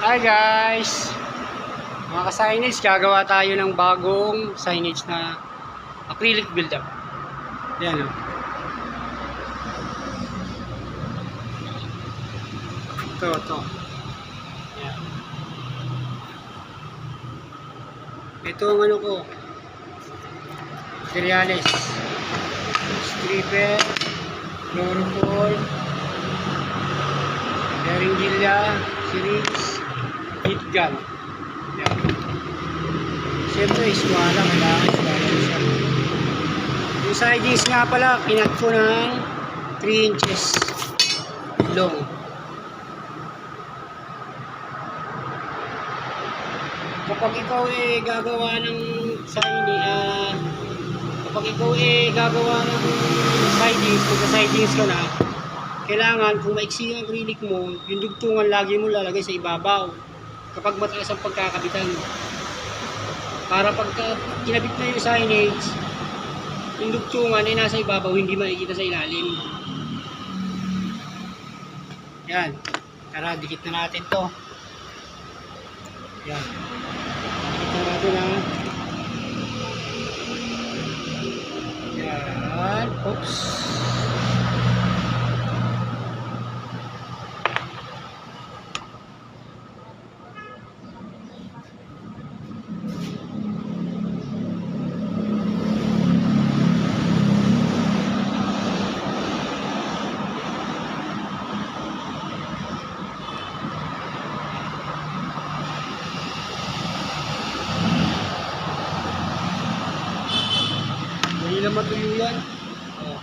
Hi guys! Mga ka-signage, gagawa tayo ng bagong signage na acrylic build-up. Yan o. Ito. Yan. Ito ang ano ko. Materials. Stripper, chloroform, beringilla, syringe, heat gun. Yan. Siyempre, iswala. Kailangan iswala siya. Yung sidings nga pala, kinat ko ng 3 inches long. Kapag ikaw gagawa ng sidings, magka-sidings ka na, kailangan kung maiksi ang acrylic mo, yung dugtungan lagi mo lalagay sa ibabaw kapag mataas ang pagkakabitan, para pagka kinabit na yung signage, yung dugtungan ay nasa ibabaw, hindi makikita sa ilalim. Yan, tara, dikit na natin to. Yan, dikit na natin ha. Yan, oops. Hindi na matuyo yan. Oh.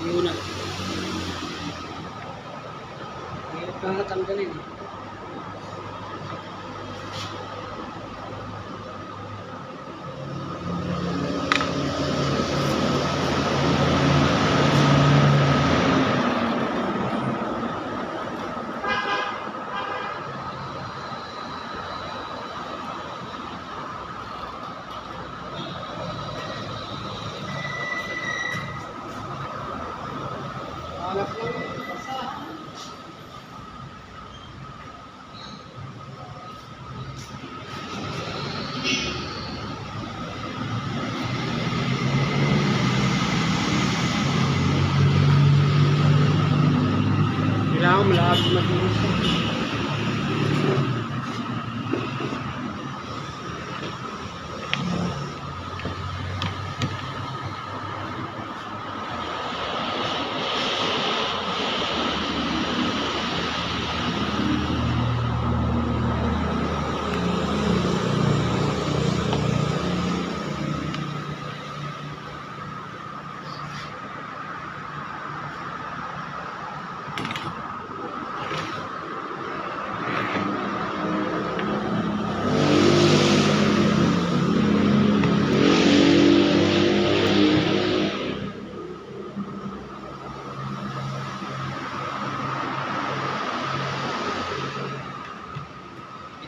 Tuyo na. Hirap na natanggalin. Hanap lang. Kailangan malapit matulis.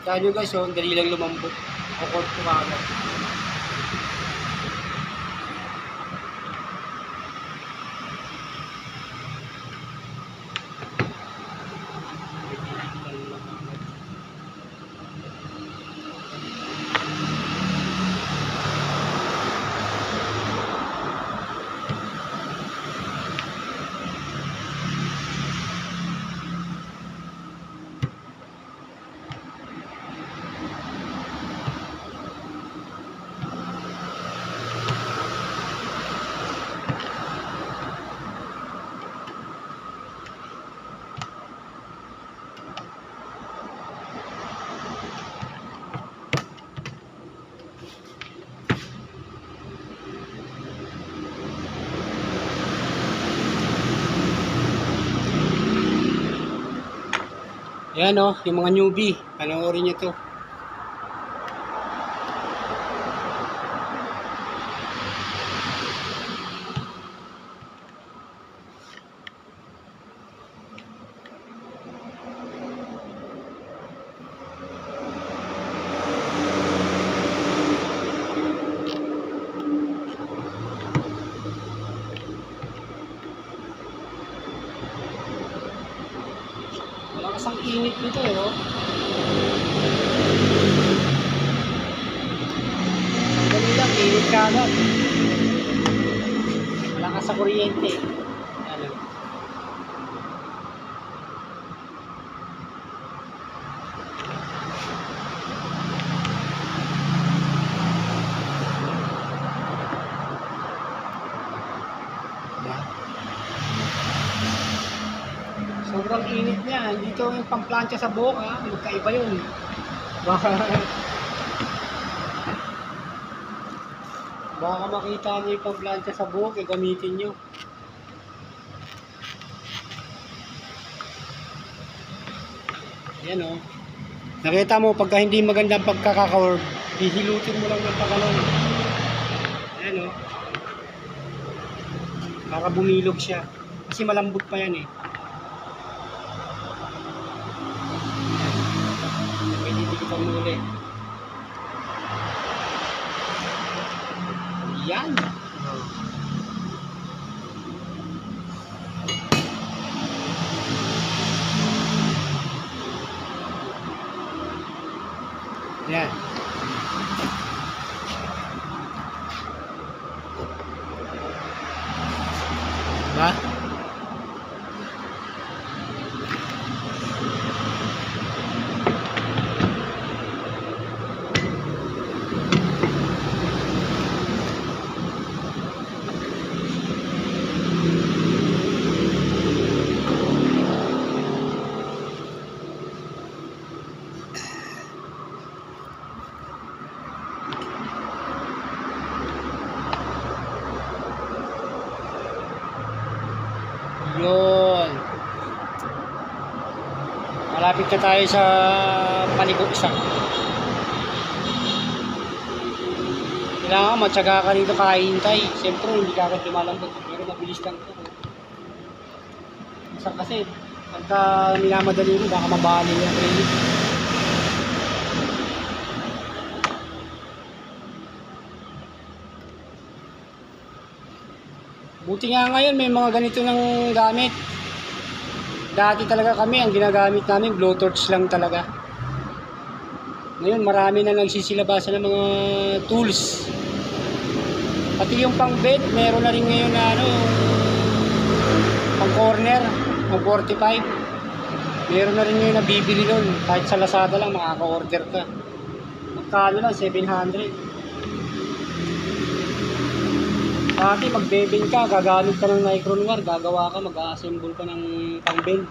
Kita nyo guys, oh, dali lang lumambot. Kukot ko agad. Yan o, yung mga newbie, panoorin nyo to. Lakas ang init nito eh, oh. Dali lang, init ka agad. Malakas sa kuryente. Ano? Sobrang init niya. Dito yung pamplansya sa buhok, ha. Magkaiba yun. Baka makita niyo yung pamplansya sa buhok, gamitin niyo. Yan, oh. Nakita mo, pagka hindi magandang pagkaka-curve, hihilutin mo lang ng pagano'n. Ayan, oh. Para bumilog siya. Kasi malambot pa yan, eh. Pag muli. Yan. Yan. Ba? Yun. Malapit na tayo sa paligo isa. Kailangan matyaga ka rito kahintay. Siyempre hindi ka agad lumalambot. Pero mabilis lang ito. Minsan kasi pagka minamadali mo baka mabali yung rate. Buti nga ngayon may mga ganito ng gamit. Dati talaga kami, ang ginagamit namin blowtorch lang talaga. Ngayon marami na nagsisilabasan ng mga tools. Pati yung pang bed, meron na rin ngayon na ano, pang corner, pang 45. Meron na rin ngayon na bibili nun. Kahit sa Lazada lang makaka-order ka. Magkano lang, 700. Dati magbebend ka, gagamit ka ng Nicron wire, gagawa ka, mag-assemble ka ng pang-bend.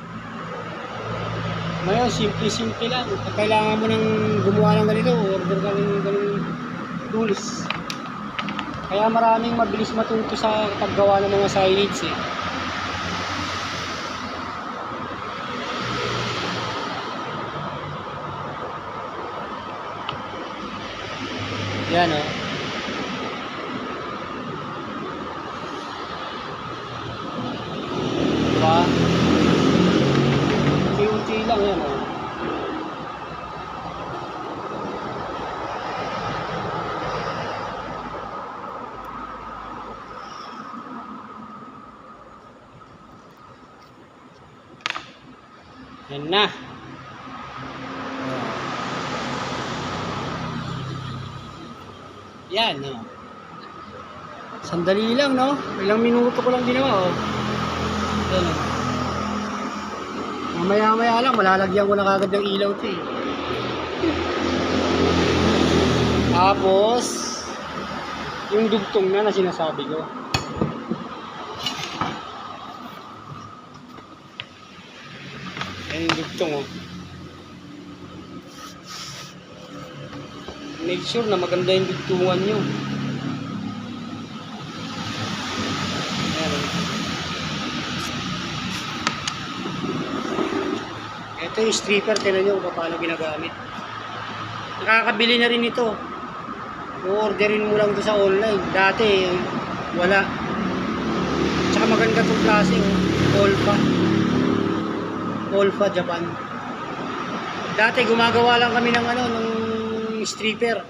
Ngayon, simple-simple lang. Pag kailangan mo ng gumawa ng ganito, order ka ng ganung tools. Kaya maraming mabilis matuto sa paggawa ng mga silage eh. Yan oh. Diba? Unti-unti lang yan oh. Yan na. Yan no. Sandali lang no. Ilang minuto ko lang ginawa oh. Yan oh. Mamaya-maya lang malalagyan ko na kagad ng ilaw 'to eh. Tapos yung dugtong na sinasabi ko. Yan yung dugtong oh. Make sure na maganda yung dugtungan nyo. Ayan oh. Ito yung stripper, tinan nyo kung paano ginagamit. Nakakabili na rin ito. O-orderin mo lang ito sa online. Dati wala. Tsaka maganda itong klase oh. Olfa Japan. Dati gumagawa lang kami ng ano, ng stripper.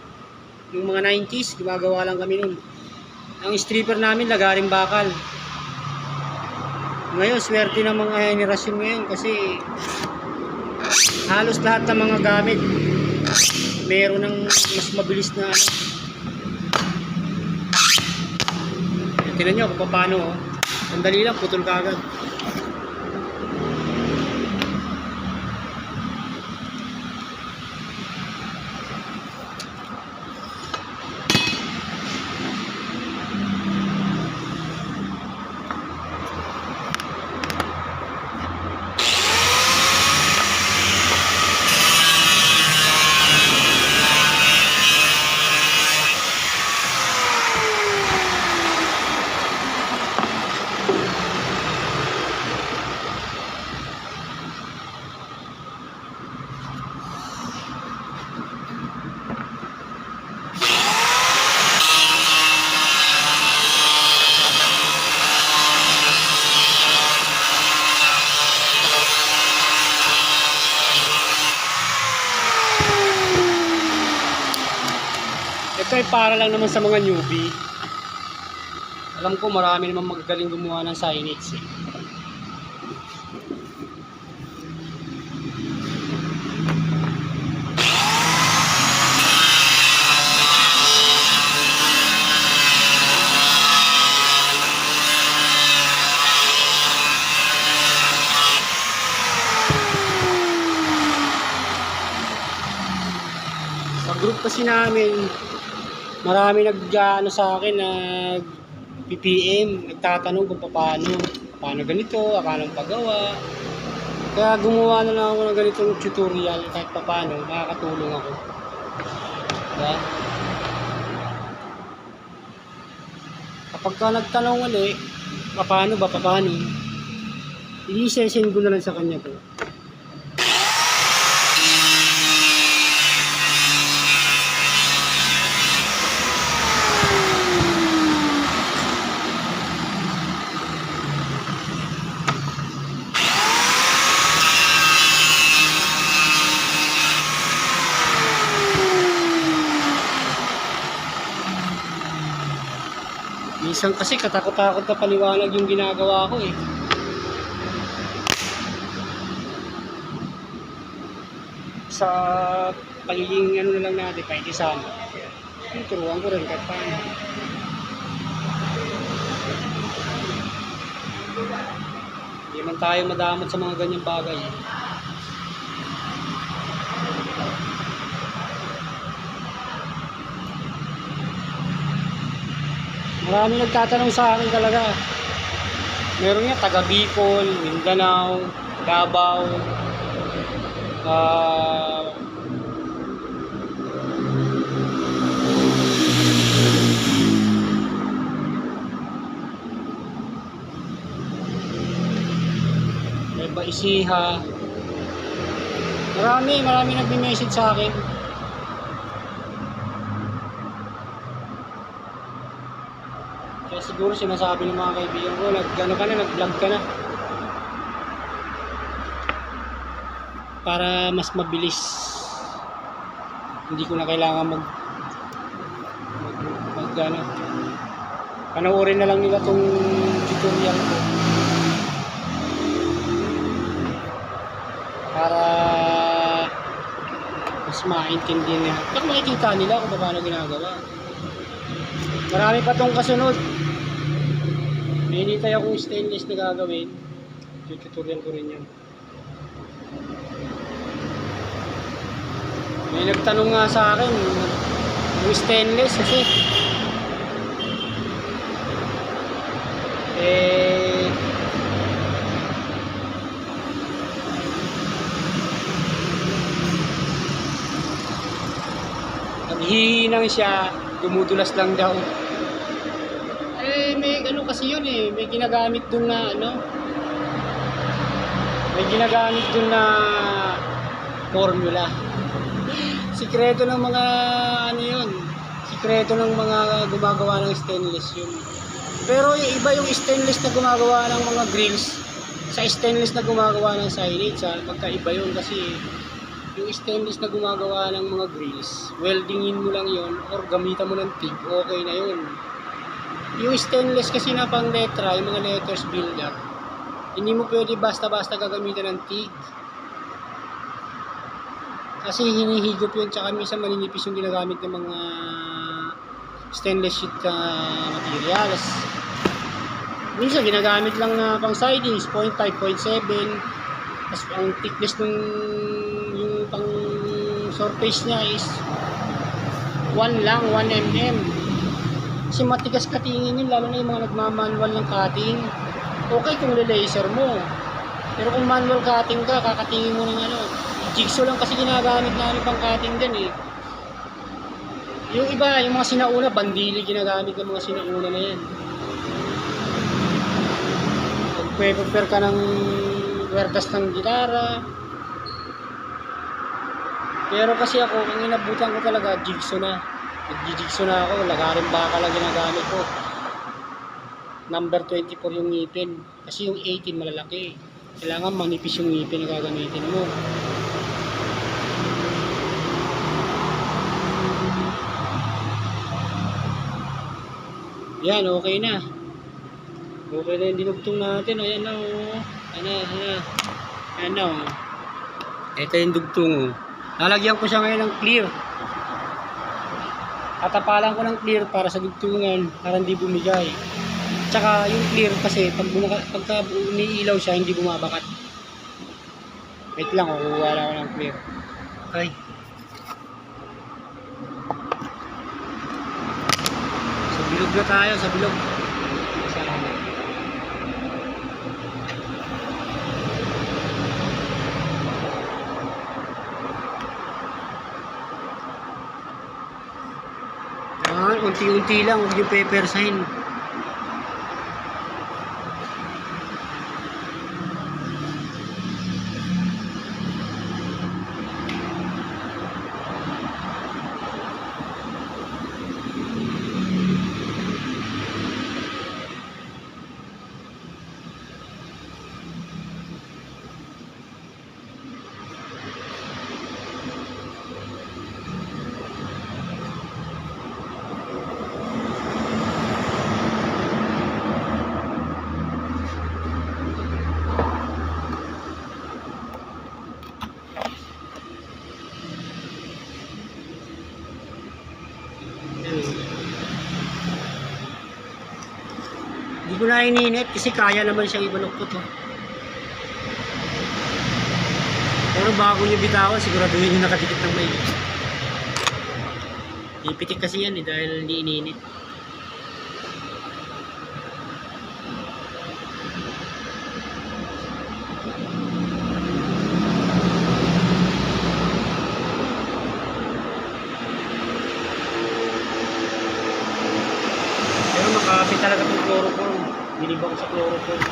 Yung mga 90s, gumagawa lang kami nun. Ang stripper namin lagaring bakal. Ngayon swerte ng mga henerasyon ngayon kasi halos lahat ng mga gamit meron ng mas mabilis na ano. Tingnan nyo kung paano, oh. Sandali lang, putol ka agad. Ito ay para lang naman sa mga newbie. Alam ko marami naman magagaling gumawa ng signage, eh. Sa group kasi namin, marami nag-ano sa akin, nag-PPM, nagtatanong kung paano ganito, akala paggawa. Kaya gumawa na lang ako ng ganitong tutorial kahit paano, makakatulong ako. Diba? Kapag ka nagtanong ulit, paano, i-session ko na lang sa kanya po. Minsan kasi katakot-takot na paliwanag yung ginagawa ko, eh. Sa pagiging ano na lang natin, paikisama. Turuan ko rin kahit paano. Hindi man tayo madamot sa mga ganyang bagay, eh. Marami nagtatanong sa akin talaga. Meron nga taga Bicol, Mindanao, Davao, Nueva Ecija. Marami nagme-message sa akin. Kaya siguro sinasabi ng mga kaibigan ko, nag-vlog ka na. Para mas mabilis. Hindi ko na kailangan panoorin na lang nila tong tutorial ko. Para mas maintindihan nila. At makikita nila kung paano ginagawa. Marami pa tong kasunod. May hinitay akong stainless na gagawin. Tutorial ko rin yan. May nagtanong nga sa akin yung stainless kasi naghihinang siya, dumudulas lang daw. May ano kasi yun, may ginagamit dun na formula. Sikreto ng mga sikreto ng mga gumagawa ng stainless yun. Pero yung iba yung stainless na gumagawa ng mga grills sa stainless na gumagawa ng signage, magkaiba yun kasi yung stainless na gumagawa ng mga grills, weldingin mo lang yun or gamitan mo ng TIG, okay na yun. Yung stainless kasi na pang letra, yung mga letters builder, hindi mo pwede basta-basta gagamitan ng TIG. Kasi hinihigop yun, tsaka minsan maninipis yung ginagamit ng mga stainless sheet materials. Minsan ginagamit lang na pang sidings, 0.5, 0.7. Tapos ang thickness ng yung pang surface niya is 1 lang, 1 mm. Kasi matigas katingin yun, lalo na yung mga nagmamanual ng cutting. Okay kung laser mo. Pero kung manual cutting ka, kakatingin mo ng ano. Jigsaw lang kasi ginagamit namin pang cutting dyan eh. Yung iba, yung mga sinauna, bandili ginagamit ng mga sinauna na yan. Pag-prepare ka ng werdas ng gitara. Pero kasi ako, ang inabutan ko talaga, jigsaw na. Nag-jigsaw na ako, lagarin baka lang ginagamit ko. Number 24 yung ngipin. Kasi yung 18 malalaki. Kailangan manipis yung ngipin na gagamitin mo. Yan, okay na. Okay na yung dinugtong natin. Ayan na, oh. Ayan na, oh. Ito yung dugtong, oh. Lalagyan ko siya ngayon ng clear. Tatapalan ko ng clear para sa dugtungan, para hindi bumigay. Tsaka yung clear kasi, pagka umiilaw siya, hindi bumabakat. Wait lang, kukuha lang ako ng clear. Okay. Sa bilog na tayo, sa bilog. Unti-unti lang, huwag yung pepper sign. Hindi ko na ininit kasi kaya naman siyang ibaluktot. Oh. Pero bago nyo bitawan, siguraduhin nyo nakadikit ng maigi. Ipitik kasi yan eh, dahil hindi ininit. Pero makapit talaga itong chloroform. Bilib ako sa chloroform.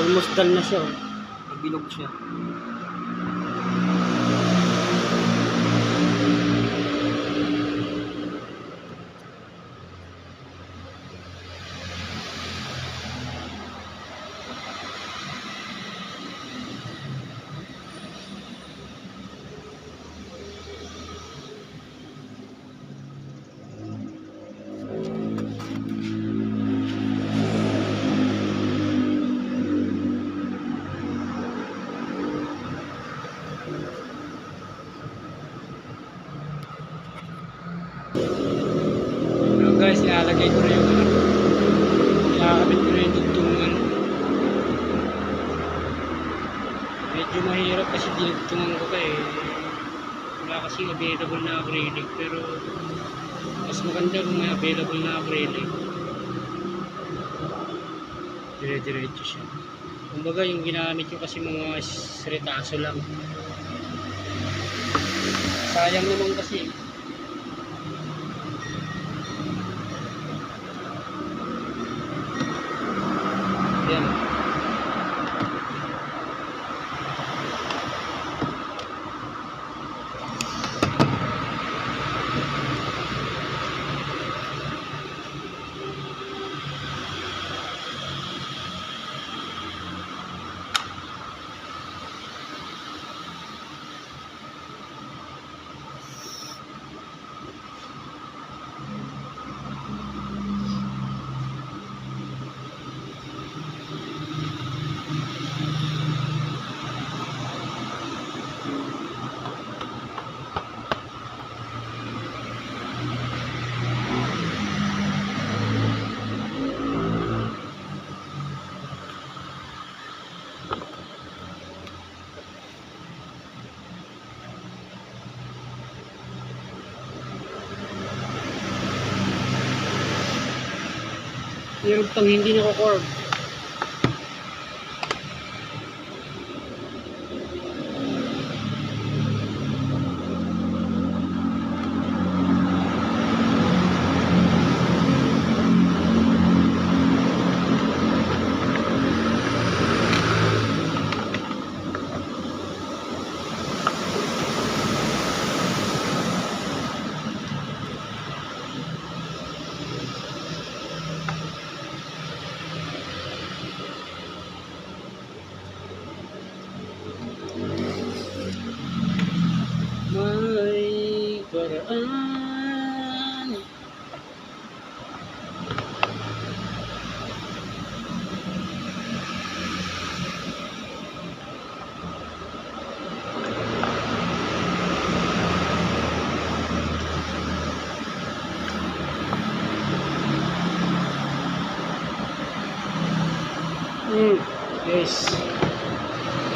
almost done na siya. Bilog siya. Guys, ilalagay ko na yung ilalagay ko na yung dugtungan. Medyo mahirap kasi dinugtungan ko pa eh. Wala kasi available na acrylic, pero mas maganda kung may available na acrylic. Dire-diretso siya. Kumbaga yung ginamit ko kasi mga retaso lang. Sayang naman kasi. Yan. Meron pang hindi nako-curve. May paraan. Yes.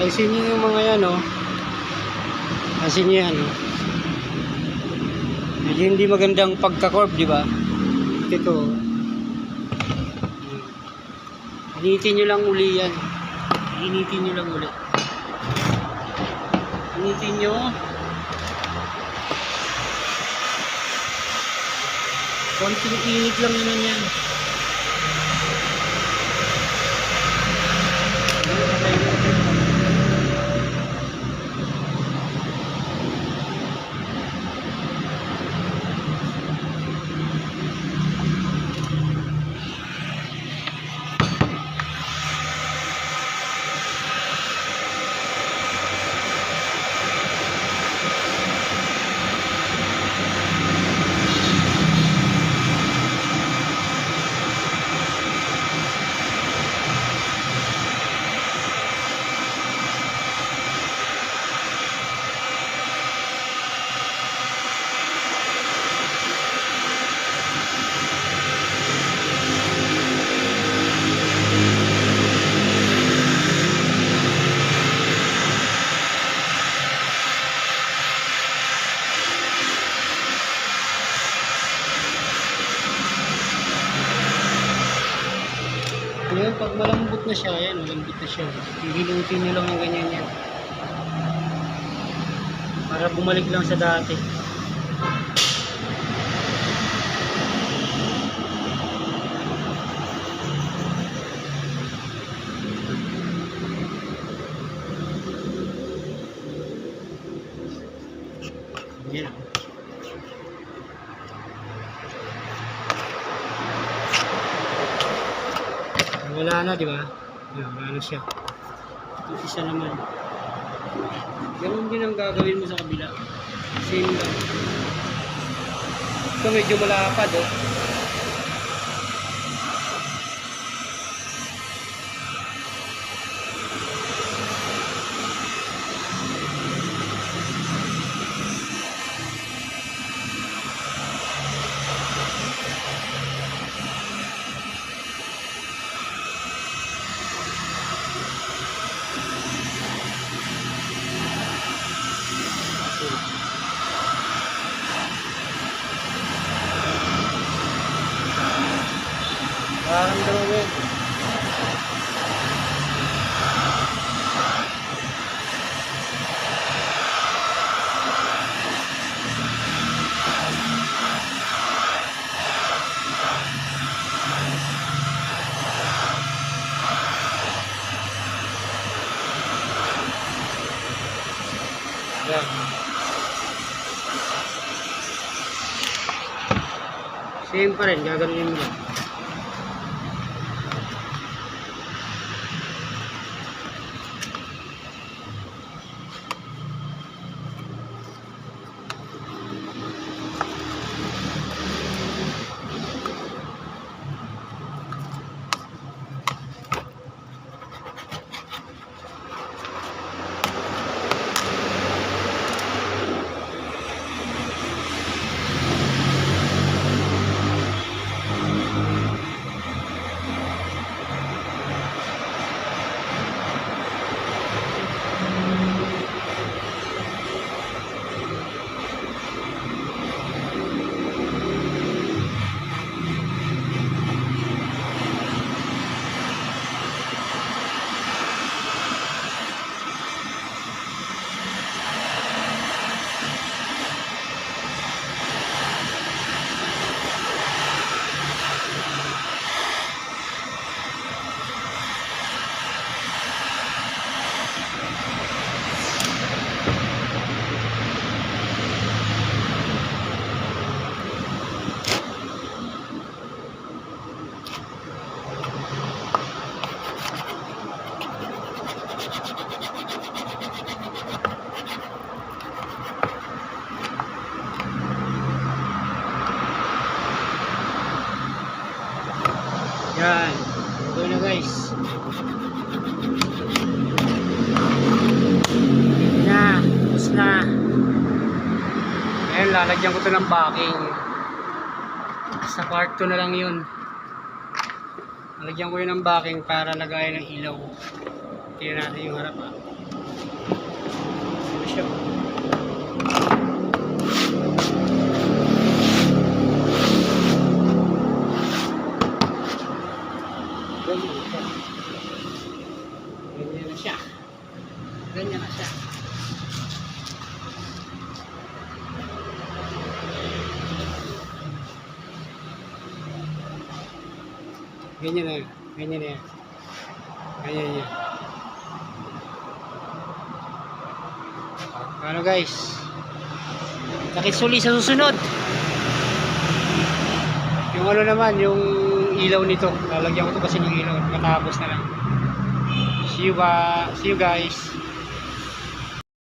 Ayusin niyo yung mga yan, oh. Ayusin niyo yan, oh. Medyo hindi magandang pagka-curve, di ba? Ito. Initin nyo lang uli yan. Initin nyo lang uli. Initin nyo. Konting init lang naman yan. Ngayon, pag malambot na siya, ayan, malambot na siya. Hihilutin nyo lang ng ganyan yan. Para bumalik lang sa dati. Wala na, di ba? Yan, wala na siya. Ito isa naman. Ganun din ang gagawin mo sa kabila. Same lang. Ito medyo malapad, oh. Nararamdaman mo yun. Yan. Same pa rin, gaganunin mo lang. Yan. Okay na guys. Na. Tapos na. Ngayon lalagyan ko ito ng backing. Sa part 2 na lang yun. Lalagyan ko yun ng backing para lagayan ng ilaw. Tingnan natin yung harap, ha. Ano siya? Ganyan na siya. Ganyan na siya. Ganyan na. Ganyan na yan. Ganyan yan. Ano guys? Nakisuli sa susunod. Yung ano naman, yung ilaw nito. Lalagyan ko ito kasi ng ilaw. Matapos na lang. See you guys.